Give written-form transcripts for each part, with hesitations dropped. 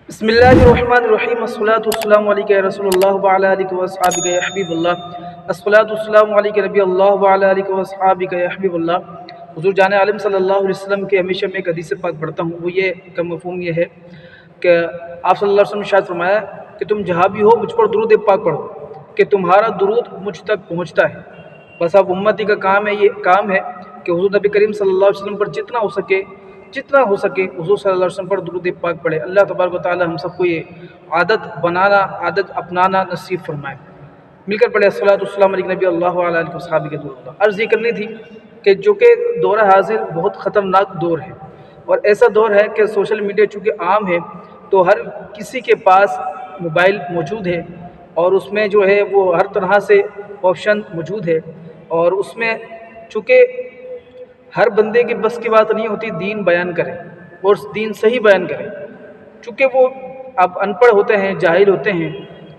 بسم اللہ الرحمن الرحیم الصلاۃ والسلام علیک یا رسول اللہ وعلی آلہ واصحابہ یا حبیب اللہ الصلاۃ والسلام علیک نبی اللہ وعلی آلہ واصحابہ یا حبیب اللہ۔ حضور جان عالم صلی اللہ علیہ وسلم کے ہمیشہ میں ایک حدیث پاک پڑھتا ہوں، وہ یہ کا مفہوم یہ ہے کہ آپ صلی اللہ علیہ وسلم نے شاید فرمایا کہ تم جہاں بھی ہو مجھ پر درود پاک پڑھو کہ تمہارا درود مجھ تک پہنچتا ہے۔ بس اب امتی کا کام ہے، یہ کام ہے کہ حضور نبی کریم صلی اللہ علیہ وسلم پر جتنا ہو سکے حضور صلی اللہ علیہ وسلم پر درود پاک پڑھے۔ اللہ تبارک و تعالی ہم سب کو یہ عادت بنانا، عادت اپنانا نصیب فرمائے۔ مل کر پڑھے الصلاۃ والسلام علیہ نبی اللہ وعلی آلہ وصحبہ اللہ۔ عرض یہ کرنی تھی کہ جو کہ دور حاضر بہت خطرناک دور ہے، اور ایسا دور ہے کہ سوشل میڈیا چونکہ عام ہے تو ہر کسی کے پاس موبائل موجود ہے، اور اس میں جو ہے وہ ہر طرح سے آپشن موجود ہے، اور اس میں چونکہ ہر بندے کے بس کی بات نہیں ہوتی دین بیان کرے اور دین صحیح بیان کرے، چونکہ وہ اب ان پڑھ ہوتے ہیں، جاہل ہوتے ہیں،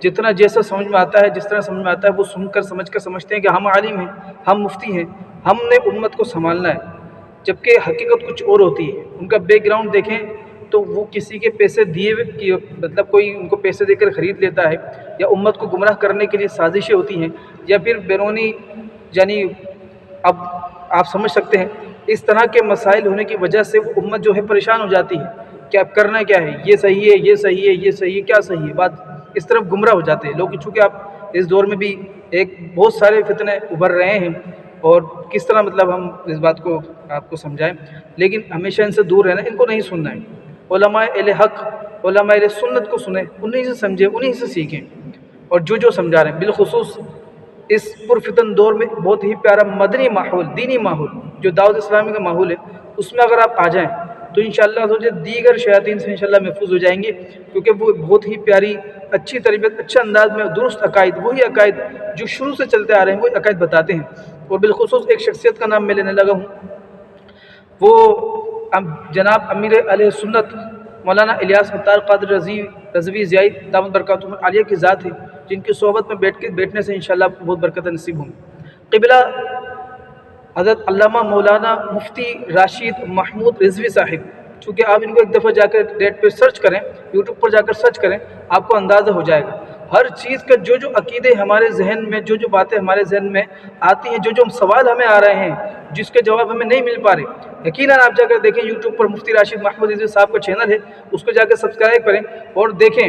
جتنا جیسا سمجھ میں آتا ہے، جس طرح سمجھ میں آتا ہے وہ سن کر سمجھ کر سمجھتے ہیں کہ ہم عالم ہیں، ہم مفتی ہیں، ہم نے امت کو سنبھالنا ہے، جبکہ حقیقت کچھ اور ہوتی ہے۔ ان کا بیک گراؤنڈ دیکھیں تو وہ کسی کے پیسے دیے ہوئے، مطلب کوئی ان کو پیسے دے کر خرید لیتا ہے، یا امت کو گمراہ کرنے کے لیے سازشیں ہوتی ہیں، یا پھر بیرونی، یعنی اب آپ سمجھ سکتے ہیں اس طرح کے مسائل ہونے کی وجہ سے وہ امت جو ہے پریشان ہو جاتی ہے کہ اب کرنا کیا ہے، یہ صحیح ہے، یہ صحیح ہے، یہ صحیح ہے، کیا صحیح ہے، بات اس طرف گمراہ ہو جاتے ہیں لوگ۔ چونکہ آپ اس دور میں بھی بہت سارے فتنے ابھر رہے ہیں، اور کس طرح مطلب ہم اس بات کو آپ کو سمجھائیں، لیکن ہمیشہ ان سے دور رہنا، ان کو نہیں سننا ہے۔ علماء اہل حق، علماء اہل سنت کو سنیں، انہیں سے سمجھیں، انہیں سے سیکھیں، اور جو سمجھا رہے ہیں۔ بالخصوص اس پرفتن دور میں بہت ہی پیارا مدنی ماحول، دینی ماحول جو دعوت اسلامی کا ماحول ہے، اس میں اگر آپ آ جائیں تو انشاءاللہ دیگر شیاطین سے انشاءاللہ محفوظ ہو جائیں گے، کیونکہ وہ بہت ہی پیاری، اچھی تربیت، اچھا انداز میں درست عقائد، وہی عقائد جو شروع سے چلتے آ رہے ہیں، وہی عقائد بتاتے ہیں۔ اور بالخصوص ایک شخصیت کا نام میں لینے لگا ہوں، وہ جناب امیر علیہ سنت مولانا الیاس مختار قادری رضوی زیائی دامت برکاتہم العالیہ کی ذات ہے، جن کی صحبت میں بیٹھنے سے انشاءاللہ آپ کو بہت برکت نصیب ہوں۔ قبلہ حضرت علامہ مولانا مفتی راشد محمود رضوی صاحب، چونکہ آپ ان کو ایک دفعہ جا کر نیٹ پہ سرچ کریں، یوٹیوب پر جا کر سرچ کریں، آپ کو اندازہ ہو جائے گا ہر چیز کا، جو عقیدے ہمارے ذہن میں، جو باتیں ہمارے ذہن میں آتی ہیں، جو سوال ہمیں آ رہے ہیں، جس کے جواب ہمیں نہیں مل پا رہے، یقیناً آپ جا کر دیکھیں یوٹیوب پر مفتی راشد محمود رضوی صاحب کا چینل ہے، اس کو جا کر سبسکرائب کریں اور دیکھیں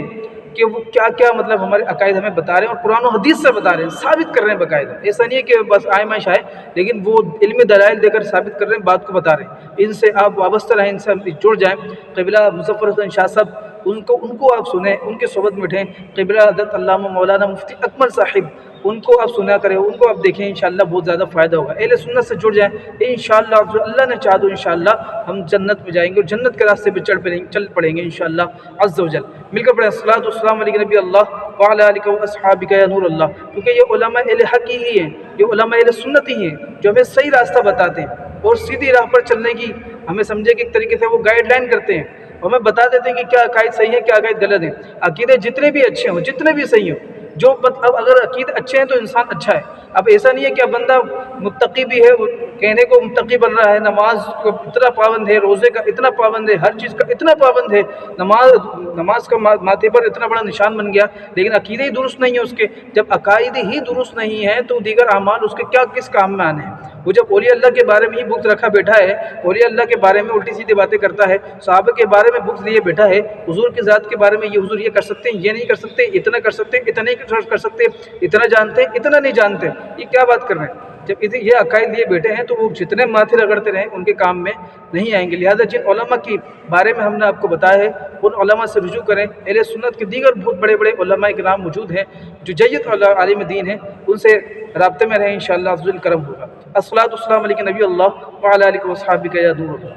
کہ وہ کیا مطلب ہمارے عقائد ہمیں بتا رہے ہیں، اور قرآن و حدیث سے بتا رہے ہیں، ثابت کر رہے ہیں باقاعدہ۔ ایسا نہیں ہے کہ بس آئے شائے، لیکن وہ علمی دلائل دے کر ثابت کر رہے ہیں، بات کو بتا رہے ہیں۔ ان سے آپ وابستہ رہیں، ان سے جڑ جائیں۔ قبلہ مظفر حسن شاہ صاحب، ان کو آپ سنیں، ان کے صحبت میں اٹھیں۔ قبلہ حضرت علامہ مولانا مفتی اکمل صاحب، ان کو آپ سنا کریں، ان کو آپ دیکھیں، انشاءاللہ بہت زیادہ فائدہ ہوگا۔ اہل سنت سے جڑ جائیں، انشاءاللہ اللہ نے چاہ تو انشاءاللہ ہم جنت میں جائیں گے، اور جنت کے راستے پہ چل پڑیں گے انشاءاللہ عز و جل۔ مل کر پڑھیں الصلاۃ والسلام علیہ نبی اللہ وعلی آلہ واصحابہ یا نور اللہ، کیونکہ یہ علماء اہل حق ہی ہیں، یہ علماء اہل سنت ہی ہیں جو ہمیں صحیح راستہ بتاتے ہیں، اور سیدھی راہ پر چلنے کی ہمیں سمجھے کہ ایک طریقے سے وہ گائیڈ لائن کرتے ہیں، ہمیں بتا دیتے ہیں کہ کیا عقائد صحیح ہے، کیا عقائد غلط ہیں۔ عقیدے جتنے بھی اچھے ہوں، جتنے بھی صحیح ہوں، جو اب اگر عقیدے اچھے ہیں تو انسان اچھا ہے۔ اب ایسا نہیں ہے کہ اب بندہ متقی بھی ہے، وہ کہنے کو متقی بن رہا ہے، نماز کو اتنا پابند ہے، روزے کا اتنا پابند ہے، ہر چیز کا اتنا پابند ہے، نماز کا ماتھے پر اتنا بڑا نشان بن گیا، لیکن عقیدے ہی درست نہیں ہے اس کے۔ جب عقائد ہی درست نہیں ہے تو دیگر اعمال اس کے کس کام میں آنے ہیں؟ وہ جب اولیاء اللہ کے بارے میں ہی بغض رکھا بیٹھا ہے، اولیاء اللہ کے بارے میں الٹی سیدھی باتیں کرتا ہے، صحابہ کے بارے میں بغض لیے بیٹھا ہے، حضور کی ذات کے بارے میں یہ حضور یہ کر سکتے ہیں، یہ نہیں کر سکتے، اتنا کر سکتے، اتنا نہیں کر سکتے، اتنا جانتے ہیں، اتنا نہیں جانتے، یہ کیا بات کر رہے ہیں؟ جب یہ عقائد لیے بیٹھے ہیں تو وہ جتنے ماتھے رگڑتے رہیں ان کے کام میں نہیں آئیں گے۔ لہذا جن علماء کے بارے میں ہم نے آپ کو بتایا ہے، ان علماء سے رجوع کریں۔ اہل سنت کے دیگر بہت بڑے علماء کرام موجود ہیں جو جید عالم دین ہیں، ان سے رابطے میں رہیں، انشاءاللہ افضل کرم ہوگا۔ الصلاۃ والسلام علیہ نبی اللہ وعلی آلہ وصحبہ یا نور اللہ۔